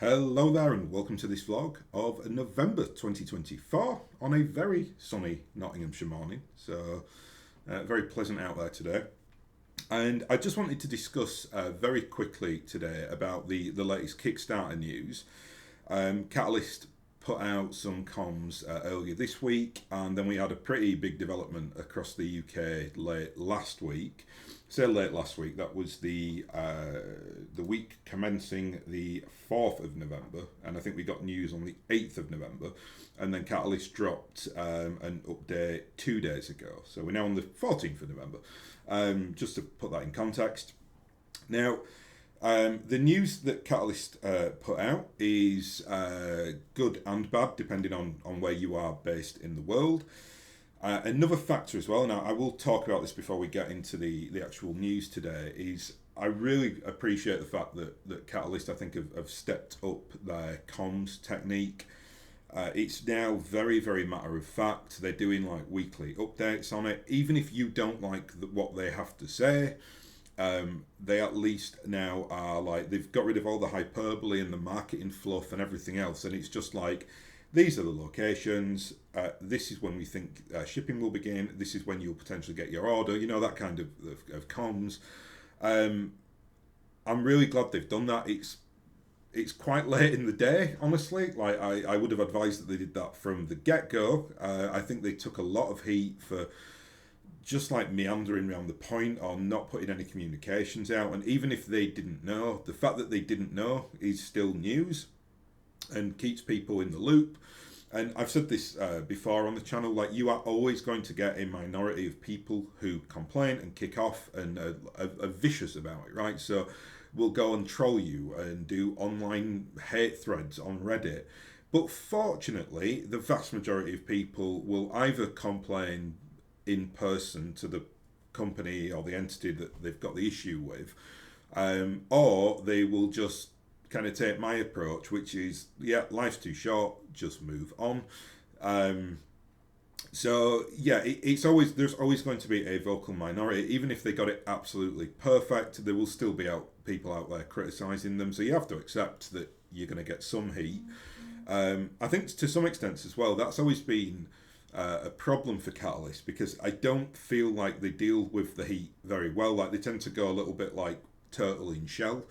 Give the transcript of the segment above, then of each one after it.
Hello there and welcome to this vlog of November 2024 on a very sunny Nottinghamshire morning. So very pleasant out there today. And I just wanted to discuss very quickly today about the latest Kickstarter news. Catalyst put out some comms earlier this week, and then we had a pretty big development across the UK late last week. Say late last week, that was the week commencing the 4th of November, and I think we got news on the 8th of November, and then Catalyst dropped an update 2 days ago. So we're now on the 14th of November, just to put that in context. Now, the news that Catalyst put out is good and bad, depending on where you are based in the world. Another factor as well, now I will talk about this before we get into the actual news today, is I really appreciate the fact that Catalyst, I think, have stepped up their comms technique. It's now very, very matter of fact. They're doing like weekly updates on it. Even if you don't like what they have to say, they at least now are like, they've got rid of all the hyperbole and the marketing fluff and everything else, and it's just like, these are the locations, this is when we think shipping will begin, this is when you'll potentially get your order, you know, that kind of comms. I'm really glad they've done that. It's quite late in the day, honestly. Like I would have advised that they did that from the get-go. I think they took a lot of heat for just like meandering around the point or not putting any communications out. And even if they didn't know, the fact that they didn't know is still news and keeps people in the loop. And I've said this before on the channel, like, you are always going to get a minority of people who complain and kick off and are vicious about it, right? So we'll go and troll you and do online hate threads on Reddit. But fortunately, the vast majority of people will either complain in person to the company or the entity that they've got the issue with, or they will just kind of take my approach, which is, yeah, life's too short, just move on. So yeah, it's always, there's always going to be a vocal minority. Even if they got it absolutely perfect, there will still be people out there criticizing them. So you have to accept that you're going to get some heat. I think to some extent as well, that's always been a problem for Catalyst, because I don't feel like they deal with the heat very well. Like, they tend to go a little bit like turtle in shell.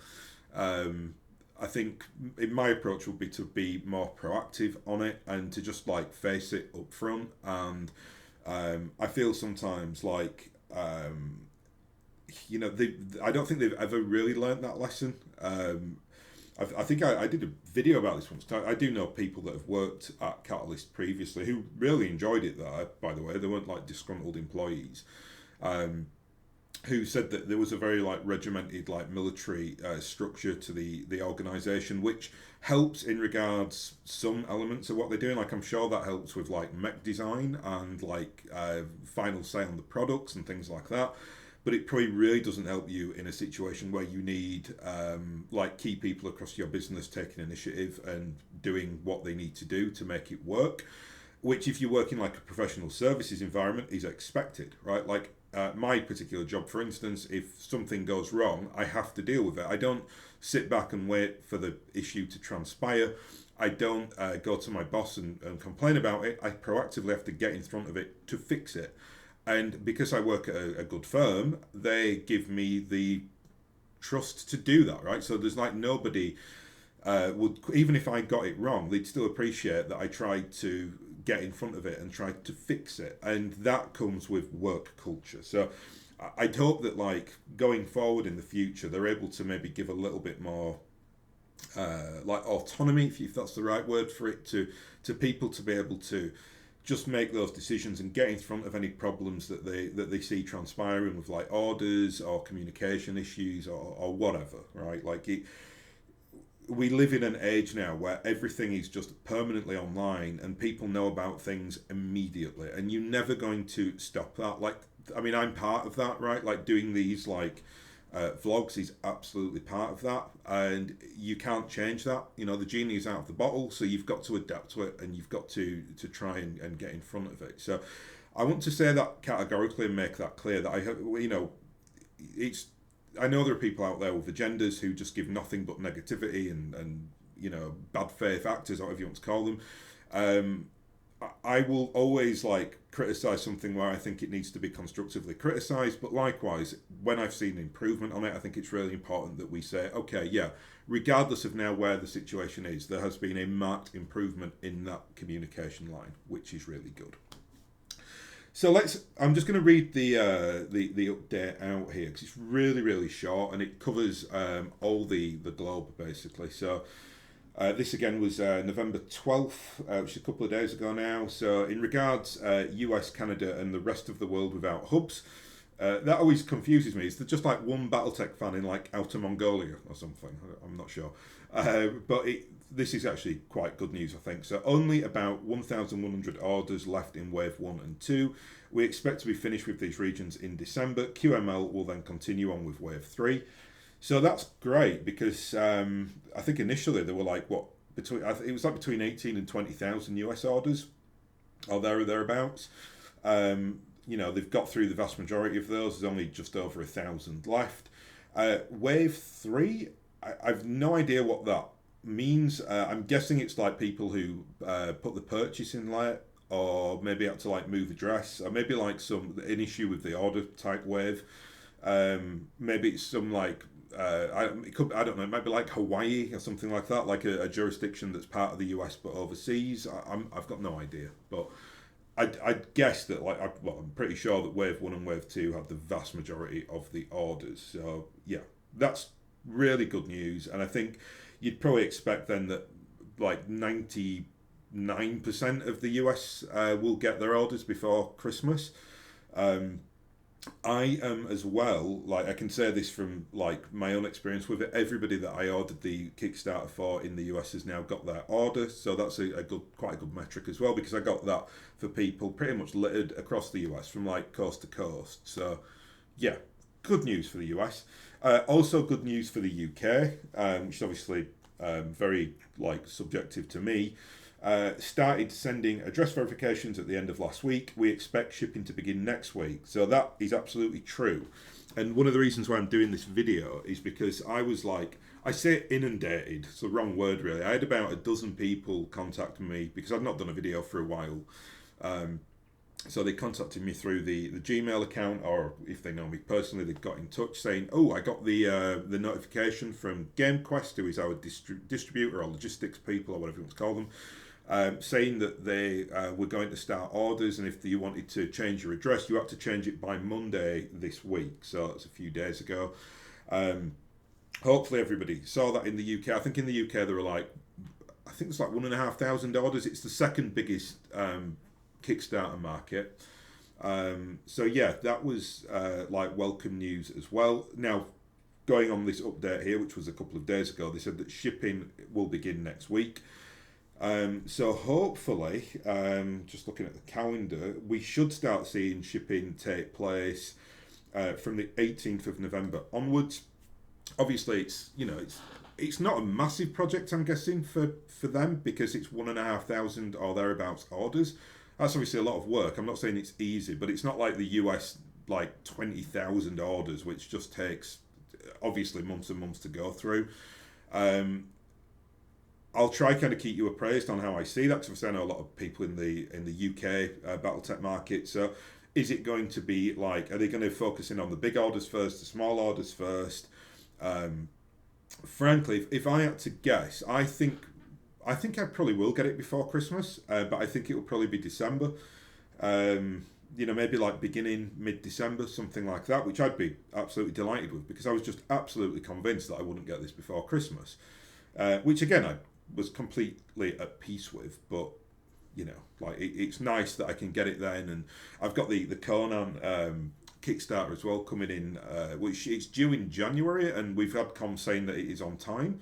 I think in my approach would be to be more proactive on it and to just like face it up front. And I feel sometimes like, you know, I don't think they've ever really learned that lesson. I think I did a video about this once. I do know people that have worked at Catalyst previously who really enjoyed it there, by the way. They weren't like disgruntled employees. Who said that there was a very like regimented like military structure to the organisation, which helps in regards some elements of what they're doing. Like, I'm sure that helps with like mech design and like final say on the products and things like that. But it probably really doesn't help you in a situation where you need like key people across your business taking initiative and doing what they need to do to make it work. Which, if you work in like a professional services environment, is expected, right? Like, my particular job, for instance, if something goes wrong, I have to deal with it. I don't sit back and wait for the issue to transpire. I don't go to my boss and complain about it. I proactively have to get in front of it to fix it. And because I work at a good firm, they give me the trust to do that, right? So there's like nobody would, even if I got it wrong, they'd still appreciate that I tried to get in front of it and try to fix it. And that comes with work culture. So I'd hope that like going forward in the future, they're able to maybe give a little bit more like autonomy, if that's the right word for it, to people to be able to just make those decisions and get in front of any problems that they see transpiring with like orders or communication issues or whatever, right? Like, we live in an age now where everything is just permanently online and people know about things immediately, and you're never going to stop that. Like, I mean, I'm part of that, right? Like, doing these like vlogs is absolutely part of that, and you can't change that. You know, the genie is out of the bottle, so you've got to adapt to it, and you've got to try and get in front of it. So I want to say that categorically and make that clear, that I have, you know, I know there are people out there with agendas who just give nothing but negativity and bad faith actors, or whatever you want to call them. I will always criticize something where I think it needs to be constructively criticized, but likewise, when I've seen improvement on it, I think it's really important that we say, okay, yeah, regardless of now where the situation is, there has been a marked improvement in that communication line, which is really good. So I'm just going to read the update out here because it's really, really short and it covers all the globe basically. So this again was November 12th, which is a couple of days ago now. So in regards US, Canada and the rest of the world without hubs, that always confuses me. Is there just one BattleTech fan in Outer Mongolia or something? I'm not sure. But this is actually quite good news, I think. So only about 1,100 orders left in Wave 1 and 2. We expect to be finished with these regions in December. QML will then continue on with Wave 3. So that's great because I think initially there were it was between 18 and 20,000 US orders or thereabouts. They've got through the vast majority of those. There's only just over 1,000 left. Wave 3, I've no idea what that means. I'm guessing it's people who put the purchase in late, or maybe had to move address, or maybe an issue with the order type wave. Maybe it's some I don't know, it might be Hawaii or something like that, a jurisdiction that's part of the US but overseas. I've got no idea, but I'd guess that I'm pretty sure that Wave 1 and Wave 2 have the vast majority of the orders. So yeah, that's really good news, and I think you'd probably expect then that 99% of the US will get their orders before Christmas. I am as well, I can say this from my own experience with it. Everybody that I ordered the Kickstarter for in the US has now got their order, so that's quite a good metric as well, because I got that for people pretty much littered across the US from coast to coast. So yeah, good news for the US. Also good news for the UK, which is obviously very subjective to me. Started sending address verifications at the end of last week. We expect shipping to begin next week. So that is absolutely true. And one of the reasons why I'm doing this video is because I was I say inundated, it's the wrong word really. I had about a dozen people contact me because I've not done a video for a while. So they contacted me through the Gmail account, or if they know me personally, they got in touch saying, oh, I got the notification from GameQuest, who is our distributor or logistics people or whatever you want to call them, saying that they were going to start orders, and if you wanted to change your address, you had to change it by Monday this week. So it's a few days ago. Hopefully everybody saw that in the UK. I think in the UK there were I think it's 1,500 orders. It's the second biggest Kickstarter market. So yeah, that was welcome news as well. Now, going on this update here, which was a couple of days ago, they said that shipping will begin next week. So hopefully, just looking at the calendar, we should start seeing shipping take place from the 18th of November onwards. Obviously, it's not a massive project, I'm guessing, for them, because it's 1,500 or thereabouts orders. That's obviously a lot of work. I'm not saying it's easy, but it's not like the US 20,000 orders, which just takes obviously months and months to go through. I'll try kind of keep you appraised on how I see that, because I know a lot of people in the UK BattleTech market. So is it going to be are they going to focus in on the big orders first, the small orders first? Frankly, if I had to guess, I think I probably will get it before Christmas, but I think it will probably be December. Maybe beginning mid-December, something like that, which I'd be absolutely delighted with, because I was just absolutely convinced that I wouldn't get this before Christmas, which again I was completely at peace with. But it's nice that I can get it then, and I've got the Conan Kickstarter as well coming in, which it's due in January, and we've had comms saying that it is on time.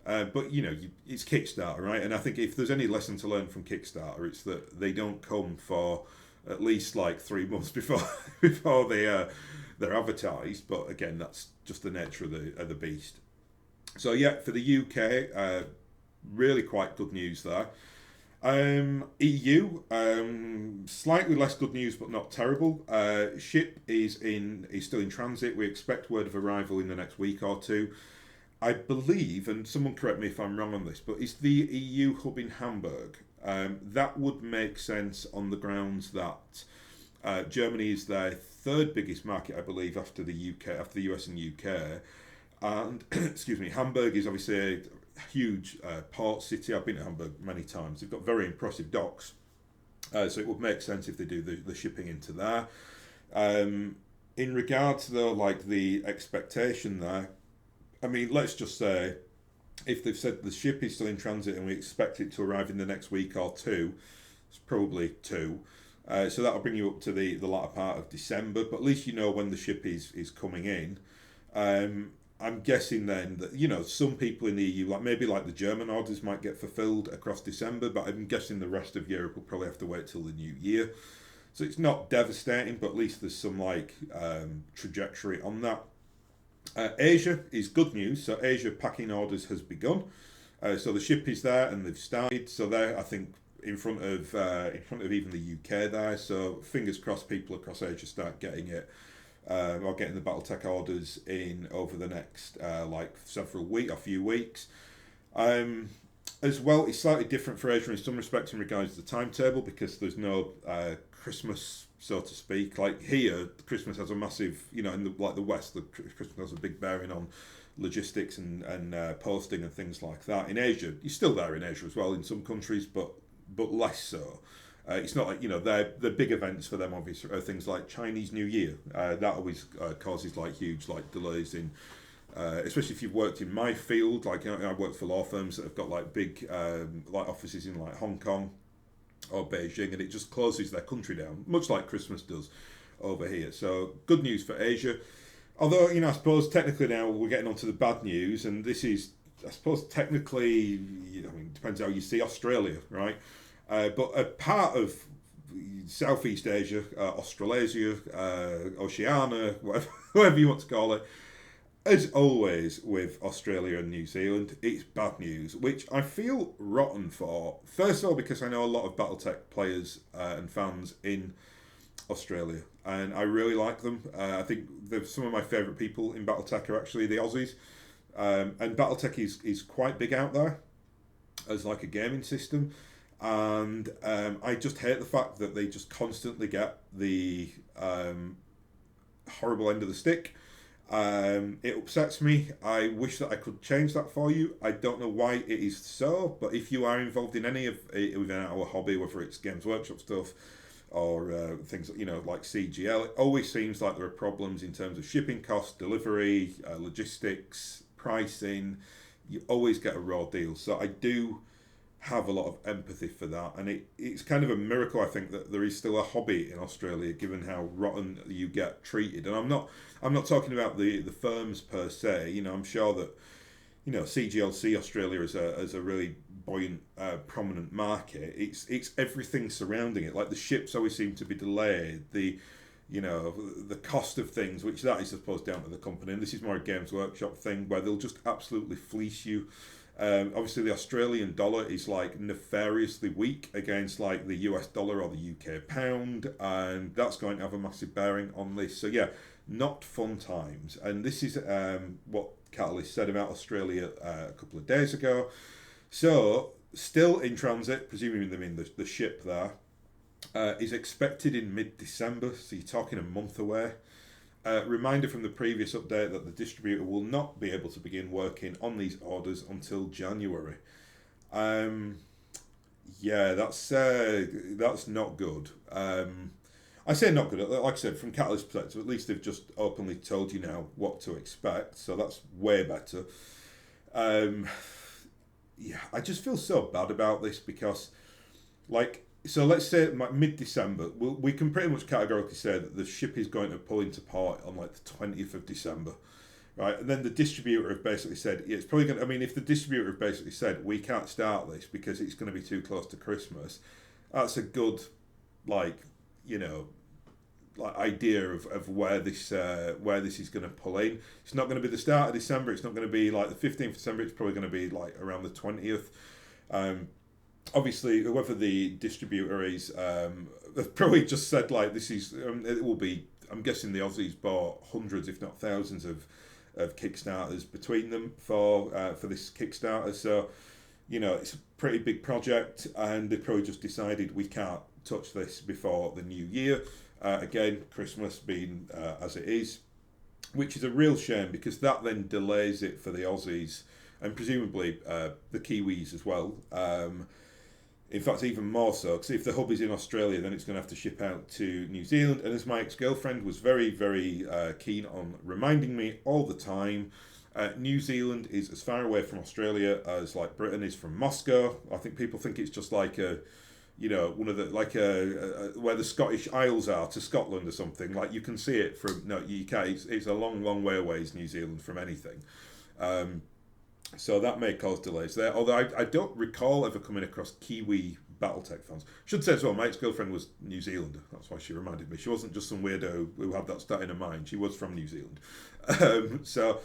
But it's Kickstarter, right? And I think if there's any lesson to learn from Kickstarter, it's that they don't come for at least 3 months before they're advertised. But again, that's just the nature of the beast. So yeah, for the UK, really quite good news there. EU, slightly less good news, but not terrible. Ship is still in transit. We expect word of arrival in the next week or two. I believe, and someone correct me if I'm wrong on this, but is the EU hub in Hamburg? That would make sense on the grounds that Germany is their third biggest market, I believe, after the UK, after the US and UK. And excuse me, Hamburg is obviously a huge port city. I've been to Hamburg many times. They've got very impressive docks, so it would make sense if they do the shipping into there. In regards though, like the expectation there, I mean, let's just say if they've said the ship is still in transit and we expect it to arrive in the next week or two, it's probably two. So that'll bring you up to the latter part of December, but at least you know when the ship is coming in. I'm guessing then that, you know, some people in the EU, like maybe like the German orders might get fulfilled across December, but I'm guessing the rest of Europe will probably have to wait till the new year. So it's not devastating, but at least there's some like trajectory on that. Asia is good news. So Asia packing orders has begun. So the ship is there and they've started. So they're, I think, in front of even the UK there. So fingers crossed, people across Asia start getting it. Or getting the BattleTech orders in over the next like several weeks, a few weeks. As well, it's slightly different for Asia in some respects in regards to the timetable because there's no Christmas, so to speak. Like here, Christmas has a massive, you know, in the West, the Christmas has a big bearing on logistics and posting and things like that. In Asia, you're still there in Asia as well in some countries, but less so. It's not like, you know, the big events for them obviously are things like Chinese New Year. That always causes like huge like delays in, especially if you've worked in my field. Like, you know, I work for law firms that have got like big like offices in like Hong Kong or Beijing, and it just closes their country down, much like Christmas does over here. So good news for Asia. Although, you know, I suppose technically now we're getting onto the bad news, and this is, I suppose technically, you know, I mean, it depends how you see Australia, right? But a part of Southeast Asia, Australasia, Oceania, whatever you want to call it, as always with Australia and New Zealand, it's bad news, which I feel rotten for. First of all, because I know a lot of BattleTech players and fans in Australia, and I really like them. I think some of my favourite people in BattleTech are actually the Aussies, and BattleTech is quite big out there as like a gaming system. And I just hate the fact that they just constantly get the horrible end of the stick. It upsets me. I wish that I could change that for you. I don't know why it is so, but if you are involved in any of within our hobby, whether it's Games Workshop stuff or things, you know, like CGL, it always seems like there are problems in terms of shipping costs, delivery, logistics, pricing. You always get a raw deal. So I do have a lot of empathy for that, and it's kind of a miracle, I think, that there is still a hobby in Australia given how rotten you get treated. And I'm not talking about the firms per se. You know, I'm sure that, you know, CGLC Australia is a really buoyant, prominent market. It's everything surrounding it. Like the ships always seem to be delayed. You know, the cost of things, which that is, I suppose, down to the company. And this is more a Games Workshop thing where they'll just absolutely fleece you. Obviously, the Australian dollar is like nefariously weak against like the US dollar or the UK pound, and that's going to have a massive bearing on this. So yeah, not fun times. And this is what Catalyst said about Australia a couple of days ago. So still in transit, presuming them in the ship there, is expected in mid-December. So you're talking a month away. Reminder from the previous update that the distributor will not be able to begin working on these orders until January. Yeah, that's not good. I say not good. Like I said, from Catalyst's perspective, at least they've just openly told you now what to expect, so that's way better. Yeah, I just feel so bad about this because, like, so let's say mid-December, we can pretty much categorically say that the ship is going to pull into port on like the 20th of December, right? And then the distributor have basically said, yeah, it's probably going to, I mean, if the distributor have basically said, we can't start this because it's going to be too close to Christmas, that's a good, like, you know, like idea of where this is going to pull in. It's not going to be the start of December, it's not going to be like the 15th of December, it's probably going to be like around the 20th. Obviously, whoever the distributor is, they've probably just said like this is. It will be. I'm guessing the Aussies bought hundreds, if not thousands, of of Kickstarters between them for this Kickstarter. So, it's a pretty big project, and they probably just decided we can't touch this before the new year. Again, Christmas being as it is, which is a real shame because that then delays it for the Aussies and presumably the Kiwis as well. In fact, even more so, because if the hub is in Australia, then it's going to have to ship out to New Zealand. And as my ex-girlfriend was very, very keen on reminding me all the time, New Zealand is as far away from Australia as like Britain is from Moscow. I think people think it's just like one of the where the Scottish Isles are to Scotland or something. Like you can see it from UK. It's a long, long way away. Is New Zealand from anything. So that may cause delays there. Although I don't recall ever coming across Kiwi BattleTech fans. Should say as well, my ex-girlfriend was New Zealander. That's why she reminded me. She wasn't just some weirdo who had that stat in her mind. She was from New Zealand. So,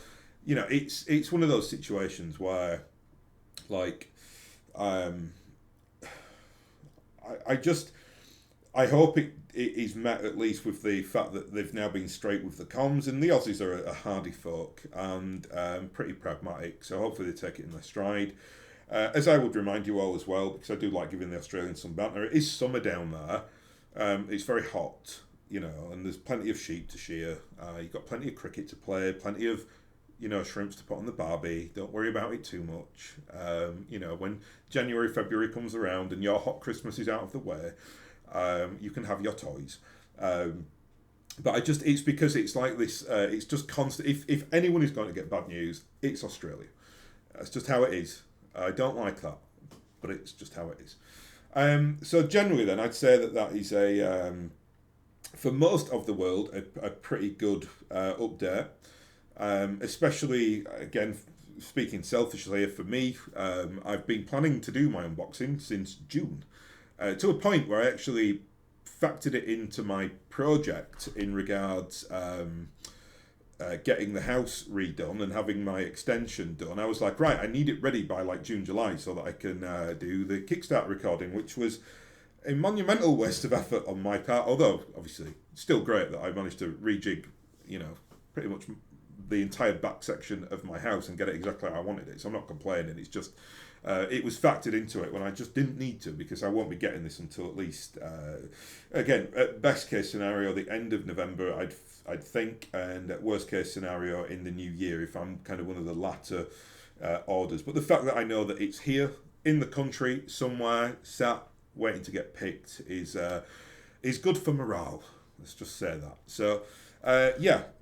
it's one of those situations where, like, I hope it is met at least with the fact that they've now been straight with the comms, and the Aussies are a hardy folk and pretty pragmatic, so hopefully they take it in their stride. As I would remind you all as well, because I do like giving the Australians some banter, it is summer down there. It's very hot, and there's plenty of sheep to shear. You've got plenty of cricket to play, plenty of shrimps to put on the barbie. Don't worry about it too much. When January, February comes around and your hot Christmas is out of the way, you can have your toys. But it's because it's like this, it's just constant. If anyone is going to get bad news, it's Australia. That's just how it is. I don't like that, but it's just how it is. So generally then, I'd say that is for most of the world, a pretty good update. Especially, again, speaking selfishly for me, I've been planning to do my unboxing since June, to a point where I actually factored it into my project in regards getting the house redone and having my extension done. I was like, right, I need it ready by like June, July so that I can do the Kickstarter recording, which was a monumental waste of effort on my part, although obviously still great that I managed to rejig, pretty much the entire back section of my house and get it exactly how I wanted it. So I'm not complaining. It's just it was factored into it when I just didn't need to, because I won't be getting this until at least again, at best case scenario the end of November I'd think, and at worst case scenario in the new year if I'm kind of one of the latter orders. But the fact that I know that it's here in the country somewhere sat waiting to get picked is good for morale. Let's just say that. So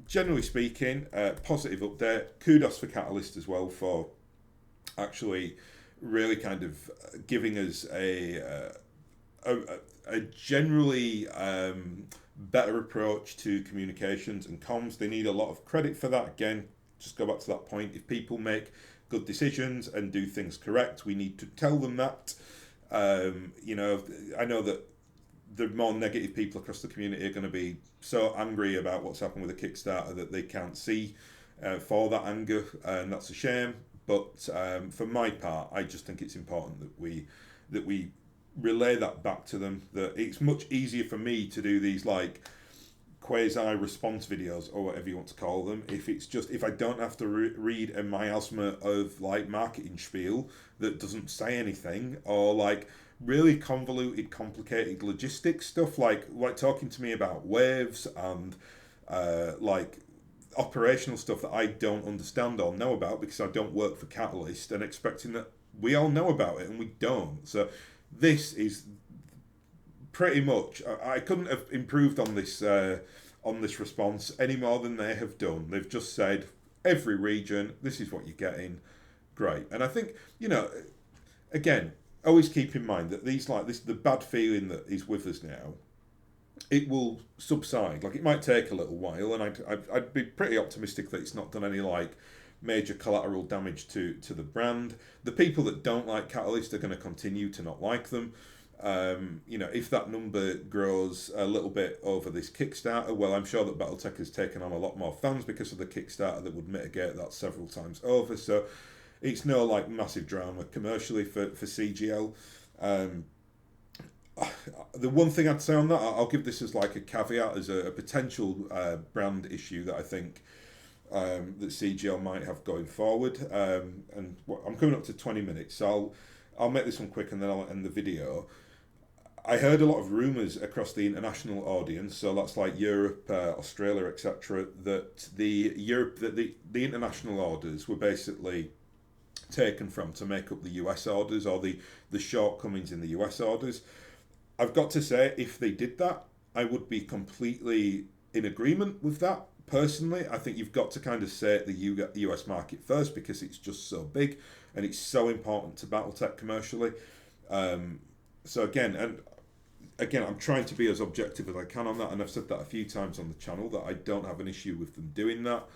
generally speaking, positive update. Kudos for Catalyst as well for actually really kind of giving us a generally better approach to communications and comms. They need a lot of credit for that. Again, just go back to that point. If people make good decisions and do things correct, we need to tell them that. I know that the more negative people across the community are going to be so angry about what's happened with the Kickstarter that they can't see for that anger, and that's a shame. But for my part, I just think it's important that we relay that back to them. That it's much easier for me to do these like quasi response videos or whatever you want to call them if I don't have to read a miasma of like marketing spiel that doesn't say anything, or like really convoluted, complicated logistics stuff, like talking to me about waves and like operational stuff that I don't understand or know about because I don't work for Catalyst, and expecting that we all know about it and we don't. So this is pretty much, I couldn't have improved on this response any more than they have done. They've just said every region, this is what you're getting. Great. And I think, again, always keep in mind that the bad feeling that is with us now, it will subside. Like, it might take a little while, and I'd be pretty optimistic that it's not done any like major collateral damage to the brand. The people that don't like Catalyst are going to continue to not like them. If that number grows a little bit over this Kickstarter, well, I'm sure that BattleTech has taken on a lot more fans because of the Kickstarter that would mitigate that several times over. So it's no like massive drama commercially for CGL. The one thing I'd say on that, I'll give this as like a caveat, as a potential brand issue that I think that CGL might have going forward. And I'm coming up to 20 minutes, so I'll make this one quick and then I'll end the video. I heard a lot of rumours across the international audience, so that's like Europe, Australia, etc., that the international orders were basically taken from to make up the US orders, or the shortcomings in the US orders. I've got to say, if they did that, I would be completely in agreement with that. Personally, I think you've got to kind of say the US market first, because it's just so big and it's so important to BattleTech commercially. So again, I'm trying to be as objective as I can on that, and I've said that a few times on the channel that I don't have an issue with them doing that.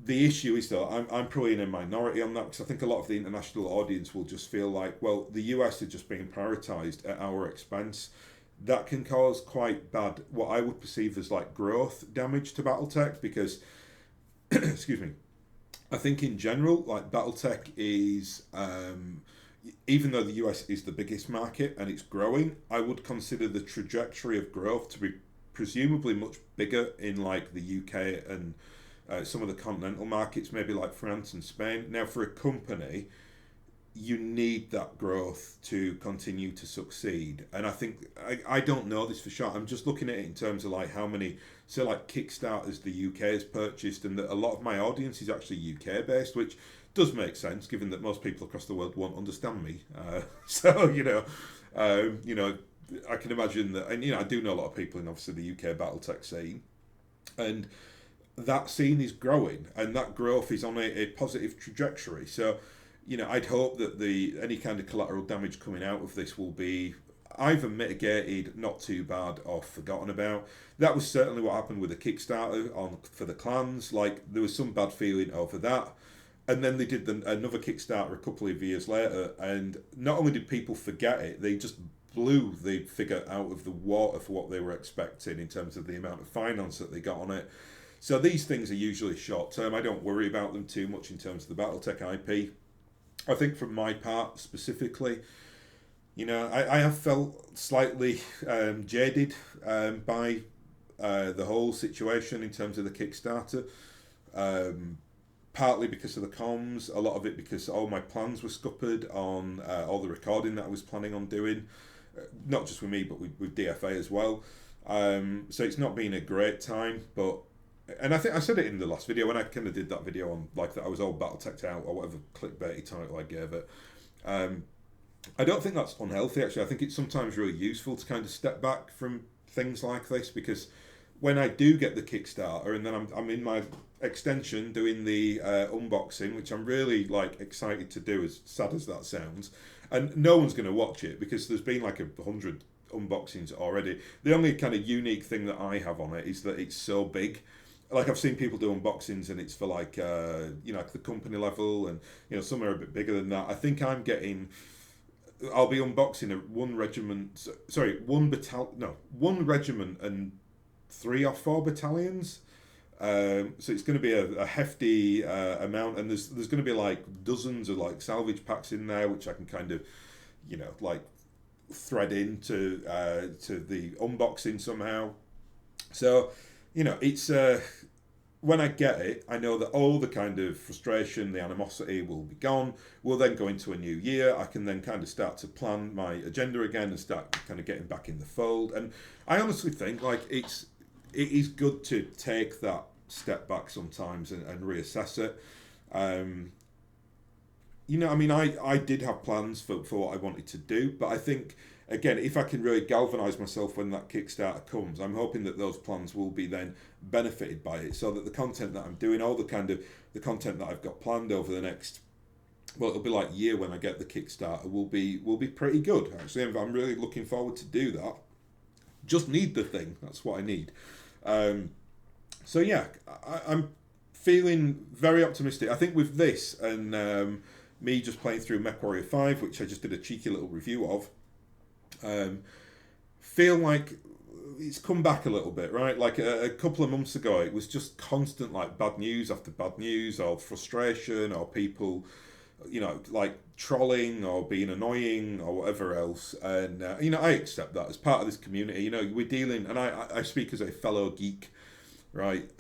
The issue is, though, I'm probably in a minority on that, because I think a lot of the international audience will just feel like, well, the US are just being prioritised at our expense. That can cause quite bad, what I would perceive as like growth damage to BattleTech, because, excuse me, I think in general, like BattleTech is, even though the US is the biggest market and it's growing, I would consider the trajectory of growth to be presumably much bigger in like the UK and some of the continental markets, maybe like France and Spain. Now, for a company, you need that growth to continue to succeed. And I think, I don't know this for sure, I'm just looking at it in terms of like how many, say like Kickstarters the UK has purchased, and that a lot of my audience is actually UK based, which does make sense given that most people across the world won't understand me. So, I can imagine that, and I do know a lot of people in obviously the UK BattleTech scene, and that scene is growing, and that growth is on a positive trajectory. So, I'd hope that any kind of collateral damage coming out of this will be either mitigated, not too bad, or forgotten about. That was certainly what happened with the Kickstarter for the clans. Like, there was some bad feeling over that. And then they did another Kickstarter a couple of years later, and not only did people forget it, they just blew the figure out of the water for what they were expecting in terms of the amount of finance that they got on it. So these things are usually short term. I don't worry about them too much in terms of the BattleTech IP. I think from my part specifically, I have felt slightly jaded by the whole situation in terms of the Kickstarter. Partly because of the comms, a lot of it because all my plans were scuppered on all the recording that I was planning on doing, not just with me, but with DFA as well. So it's not been a great time, and I think I said it in the last video when I kind of did that video on like that I was all BattleTech out, or whatever clickbaity title I gave it. I don't think that's unhealthy, actually. I think it's sometimes really useful to kind of step back from things like this, because when I do get the Kickstarter and then I'm in my extension doing the unboxing, which I'm really like excited to do, as sad as that sounds, and no one's going to watch it because there's been like 100 unboxings already. The only kind of unique thing that I have on it is that it's so big. Like, I've seen people do unboxings and it's for like like the company level, and some are a bit bigger than that. I think I'll be unboxing one regiment and 3 or 4 battalions. So it's going to be a hefty amount, and there's going to be like dozens of like salvage packs in there, which I can kind of, like thread into to the unboxing somehow. So, it's when I get it, I know that all the kind of frustration, the animosity will be gone. We'll then go into a new year. I can then kind of start to plan my agenda again and start kind of getting back in the fold. And I honestly think like it is good to take that step back sometimes and reassess it. I did have plans for what I wanted to do, but I think, again, if I can really galvanise myself when that Kickstarter comes, I'm hoping that those plans will be then benefited by it, so that the content that I'm doing, all the content that I've got planned over the next, well, it'll be like year when I get the Kickstarter, will be pretty good, actually. I'm really looking forward to do that. Just need the thing, that's what I need. So yeah, I'm feeling very optimistic. I think with this and me just playing through MechWarrior 5, which I just did a cheeky little review of, feel like it's come back a little bit, right? Like a couple of months ago, it was just constant like bad news after bad news, or frustration, or people, like trolling or being annoying or whatever else. And I accept that as part of this community. We're dealing, and I speak as a fellow geek. right?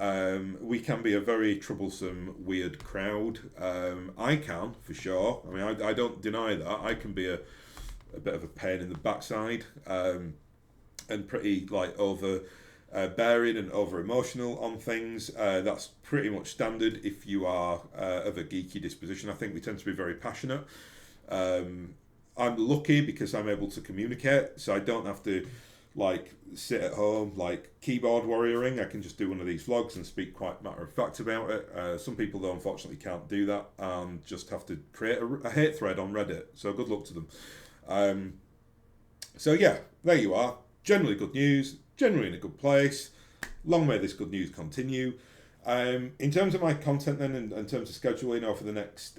We can be a very troublesome, weird crowd. I can, for sure. I mean, I don't deny that. I can be a bit of a pain in the backside, and pretty like over bearing and over emotional on things. That's pretty much standard if you are of a geeky disposition. I think we tend to be very passionate. I'm lucky because I'm able to communicate, so I don't have to like sit at home like keyboard warrioring. I can just do one of these vlogs and speak quite matter of fact about it. Some people though unfortunately can't do that and just have to create a hate thread on Reddit. So good luck to them. So yeah, there you are. Generally good news. Generally in a good place. Long may this good news continue. In terms of my content then, in terms of scheduling over the next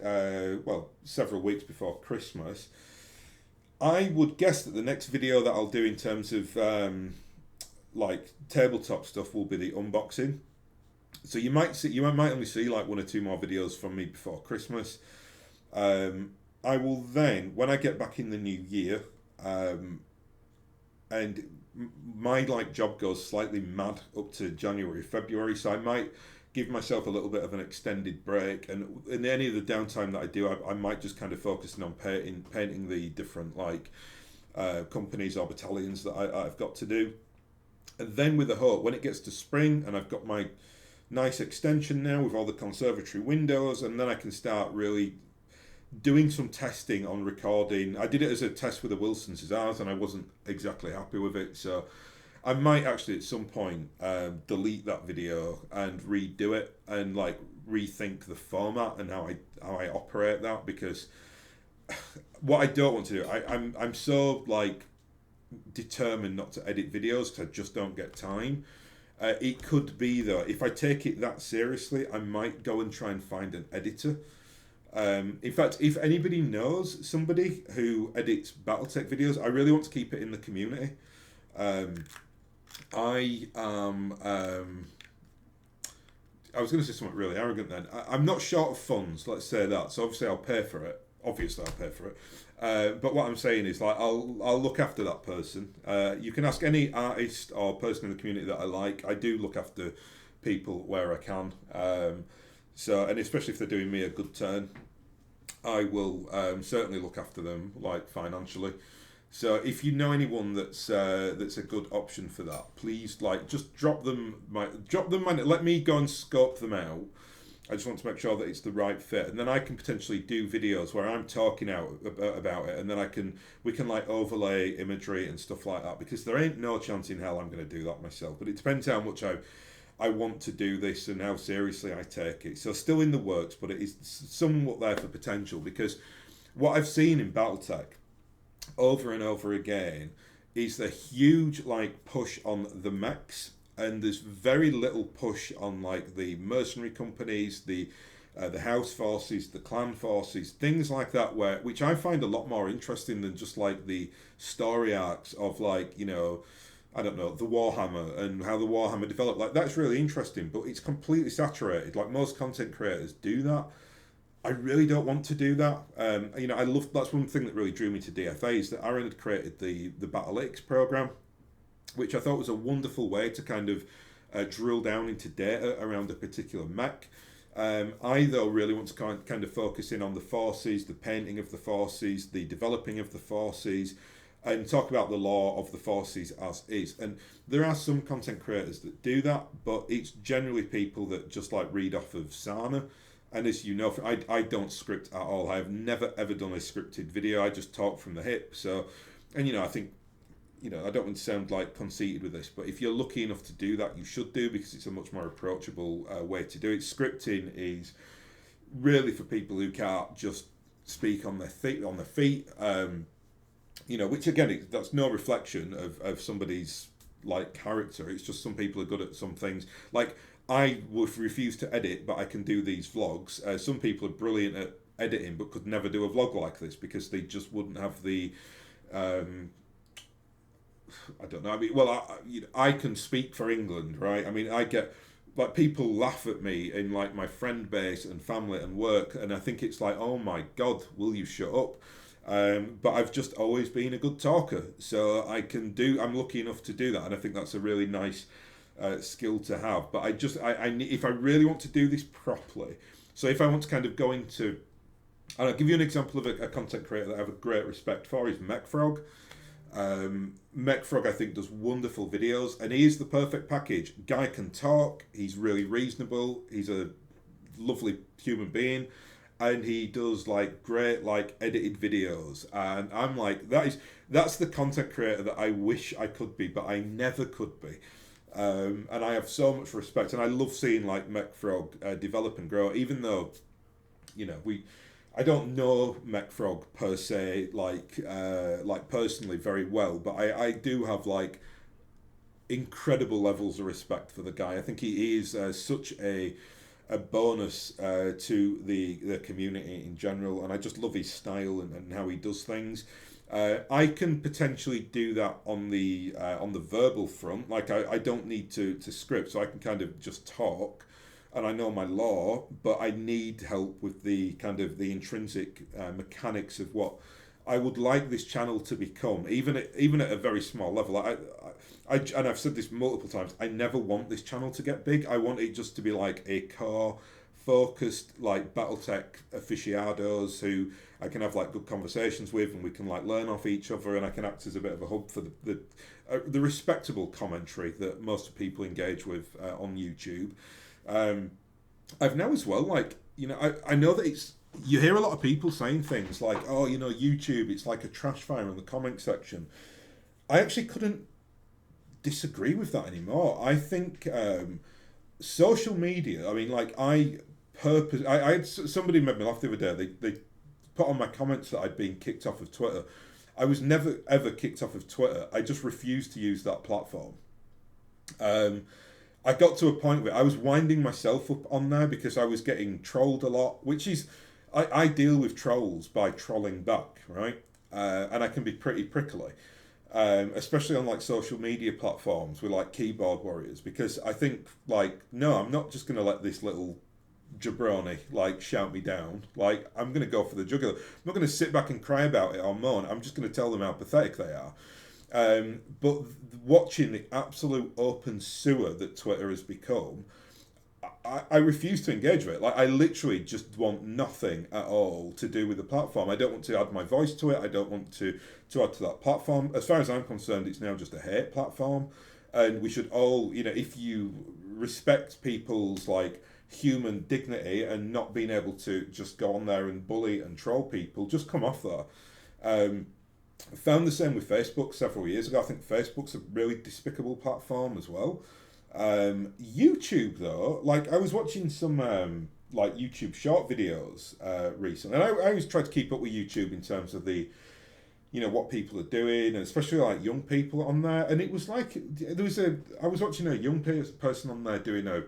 several weeks before Christmas, I would guess that the next video that I'll do in terms of like tabletop stuff will be the unboxing. So you might only see like one or two more videos from me before Christmas. I will then, when I get back in the new year, and my like job goes slightly mad up to January, February, so I might give myself a little bit of an extended break, and in any of the downtime that I do, I might just kind of focus on painting the different like companies or battalions that I've got to do. And then with the hope, when it gets to spring and I've got my nice extension now with all the conservatory windows, and then I can start really doing some testing on recording. I did it as a test with the Wilson Cesars and I wasn't exactly happy with it, so I might actually at some point delete that video and redo it and like rethink the format and how I operate that, because what I don't want to do, I'm so like determined not to edit videos because I just don't get time. It could be though, if I take it that seriously, I might go and try and find an editor. In fact, if anybody knows somebody who edits BattleTech videos, I really want to keep it in the community. I was going to say something really arrogant then. I'm not short of funds, let's say that. So obviously I'll pay for it. Obviously I'll pay for it. But what I'm saying is like I'll look after that person. You can ask any artist or person in the community that I like. I do look after people where I can. So, and especially if they're doing me a good turn, I will certainly look after them, like financially. So, if you know anyone that's a good option for that, please like just drop them let me go and scope them out. I just want to make sure that it's the right fit, and then I can potentially do videos where I'm talking out about it, and then we can like overlay imagery and stuff like that, because there ain't no chance in hell I'm going to do that myself. But it depends how much I want to do this and how seriously I take it. So still in the works, but it is somewhat there for potential, because what I've seen in BattleTech over and over again is the huge like push on the mechs, and there's very little push on like the mercenary companies, the house forces, the clan forces, things like that, which I find a lot more interesting than just like the story arcs of like, you know, I don't know, the Warhammer and how the Warhammer developed. Like, that's really interesting, but it's completely saturated. Like, most content creators do that. I really don't want to do that. You know, that's one thing that really drew me to DFA, is that Aaron had created the BattleTech program, which I thought was a wonderful way to kind of drill down into data around a particular mech. I, though, really want to kind of focus in on the forces, the painting of the forces, the developing of the forces, and talk about the lore of the forces as is. And there are some content creators that do that, but it's generally people that just like read off of Sana. And as you know, I don't script at all. I have never ever done a scripted video. I just talk from the hip. So, and you know, I think, you know, I don't want to sound like conceited with this, but if you're lucky enough to do that, you should do, because it's a much more approachable way to do it. Scripting is really for people who can't just speak on their feet. You know, which again, that's no reflection of somebody's like character. It's just some people are good at some things. Like, I would refuse to edit, but I can do these vlogs. Some people are brilliant at editing, but could never do a vlog like this because they just wouldn't have the. I don't know. I mean, well, I can speak for England, right? I mean, I get like people laugh at me in like my friend base and family and work, and I think it's like, oh my God, will you shut up? But I've just always been a good talker, so I'm lucky enough to do that, and I think that's a really nice skill to have. But if I really want to do this properly, so if I want to kind of go into, and I'll give you an example of a content creator that I have a great respect for is MechFrog. MechFrog, I think, does wonderful videos, and he is the perfect package. Guy can talk, he's really reasonable, he's a lovely human being, and he does like great like edited videos, and I'm like, that's the content creator that I wish I could be, but I never could be. And I have so much respect, and I love seeing like MechFrog develop and grow, even though, you know, I don't know MechFrog per se, like personally very well, but I do have like incredible levels of respect for the guy. I think he is such a bonus to the community in general, and I just love his style and how he does things. I can potentially do that on the verbal front. Like I don't need to script, so I can kind of just talk. And I know my law, but I need help with the kind of the intrinsic mechanics of what I would like this channel to become, even at a very small level. And I've said this multiple times. I never want this channel to get big. I want it just to be like a core focused like BattleTech aficionados who I can have like good conversations with, and we can like learn off each other, and I can act as a bit of a hub for the respectable commentary that most people engage with on YouTube. I've now as well, like, you know, I know that you hear a lot of people saying things like, oh, you know, YouTube, it's like a trash fire in the comment section. I actually couldn't disagree with that anymore. I think social media, I mean, like, I had somebody made me laugh the other day. They put on my comments that I'd been kicked off of Twitter. I was never ever kicked off of Twitter. I just refused to use that platform. I got to a point where I was winding myself up on there because I was getting trolled a lot, which is, I deal with trolls by trolling back, right? And I can be pretty prickly, especially on like social media platforms with like keyboard warriors, because I think like, no, I'm not just going to let this little jabroni like shout me down. Like, I'm going to go for the jugular. I'm not going to sit back and cry about it or moan. I'm just going to tell them how pathetic they are. But watching the absolute open sewer that Twitter has become, I refuse to engage with it. Like, I literally just want nothing at all to do with the platform. I don't want to add my voice to it. I don't want to add to that platform. As far as I'm concerned, it's now just a hate platform. And we should all, you know, if you respect people's like human dignity and not being able to just go on there and bully and troll people, just come off there. I found the same with Facebook several years ago. I think Facebook's a really despicable platform as well. YouTube though, like I was watching some like YouTube short videos recently, and I always try to keep up with YouTube in terms of the, you know, what people are doing, and especially like young people on there. And it was like I was watching a young person on there doing a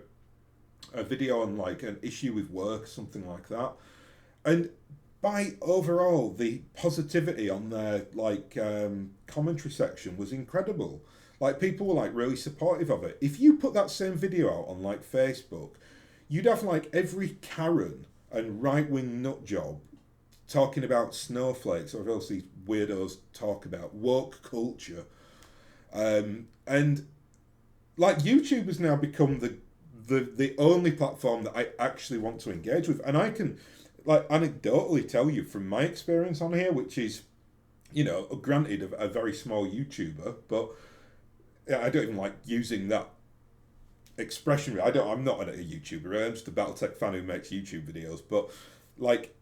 video on like an issue with work, something like that, and by overall, the positivity on their like commentary section was incredible. Like, people were like really supportive of it. If you put that same video out on like Facebook, you'd have like every Karen and right-wing nut job talking about snowflakes, or what else these weirdos talk about, woke culture. And like, YouTube has now become the only platform that I actually want to engage with, and I can like anecdotally tell you from my experience on here, which is, you know, granted a very small YouTuber, but I don't even like using that expression. I'm not a YouTuber. I'm just a BattleTech fan who makes YouTube videos. But like,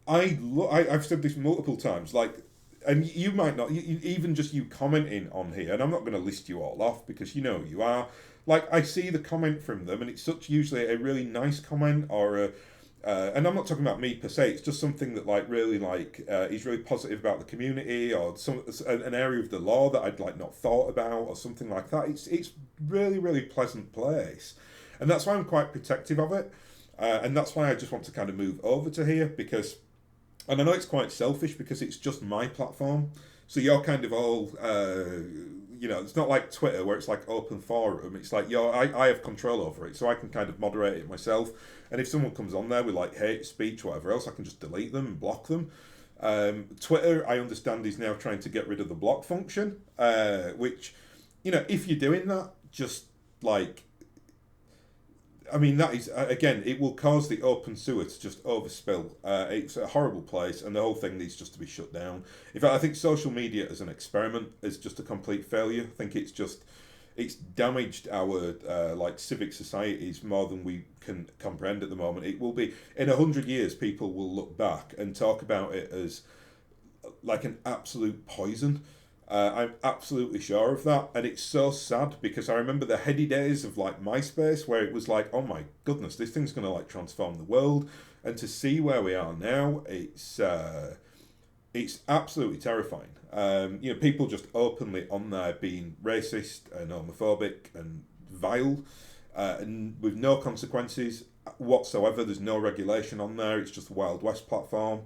I've said this multiple times. Like, and you might not, even just you commenting on here, and I'm not going to list you all off because you know who you are. Like, I see the comment from them, and it's usually a really nice comment, or and I'm not talking about me per se. It's just something that like really like he's really positive about the community, or an area of the law that I'd like not thought about, or something like that. It's really, really pleasant place, and that's why I'm quite protective of it, and that's why I just want to kind of move over to here, because, and I know it's quite selfish because it's just my platform. So you're kind of all, you know, it's not like Twitter where it's like open forum. It's like, I have control over it, so I can kind of moderate it myself. And if someone comes on there with like hate speech, whatever else, I can just delete them and block them. Twitter, I understand, is now trying to get rid of the block function, which, you know, if you're doing that, just like, I mean, that is, again, it will cause the open sewer to just overspill. It's a horrible place, and the whole thing needs just to be shut down. In fact, I think social media as an experiment is just a complete failure. I think it's damaged our like civic societies more than we can comprehend at the moment. It will be, in 100 years, people will look back and talk about it as like an absolute poison. I'm absolutely sure of that, and it's so sad because I remember the heady days of like MySpace where it was like, oh my goodness, this thing's going to like transform the world, and to see where we are now, it's absolutely terrifying. People just openly on there being racist and homophobic and vile, and with no consequences whatsoever. There's no regulation on there. It's just a Wild West platform.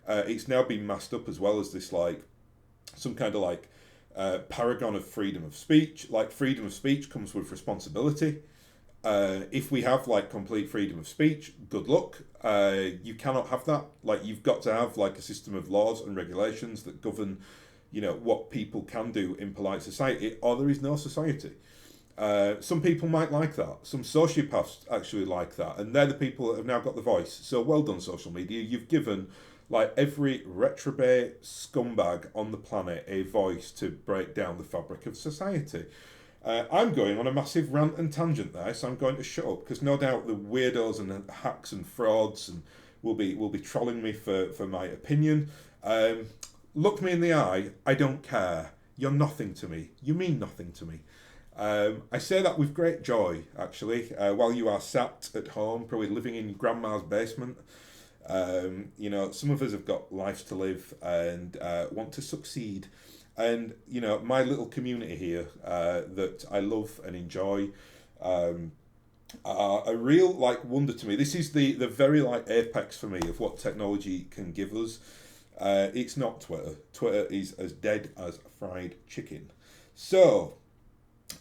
It's now been masked up as well as this like some kind of like paragon of freedom of speech. Like, freedom of speech comes with responsibility. If we have like complete freedom of speech, good luck. You cannot have that. Like, you've got to have like a system of laws and regulations that govern, what people can do in polite society, or there is no society. Some people might like that. Some sociopaths actually like that, and they're the people that have now got the voice. So well done, social media. You've given like every retrobate scumbag on the planet a voice to break down the fabric of society. I'm going on a massive rant and tangent there, so I'm going to shut up because no doubt the weirdos and hacks and frauds and will be trolling me for my opinion. Look me in the eye. I don't care. You're nothing to me. You mean nothing to me. I say that with great joy, actually, while you are sat at home, probably living in your grandma's basement. Some of us have got lives to live and want to succeed. And, my little community here that I love and enjoy are a real, like, wonder to me. This is the very, like, apex for me of what technology can give us. It's not Twitter. Twitter is as dead as fried chicken. So,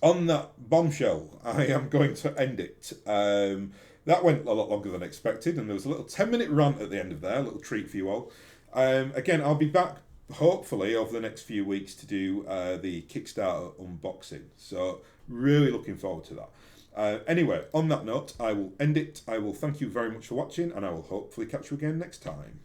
on that bombshell, I am going to end it. That went a lot longer than expected, and there was a little 10-minute rant at the end of there, a little treat for you all. Again, I'll be back, hopefully, over the next few weeks to do the Kickstarter unboxing. So, really looking forward to that. Anyway, on that note, I will end it. I will thank you very much for watching, and I will hopefully catch you again next time.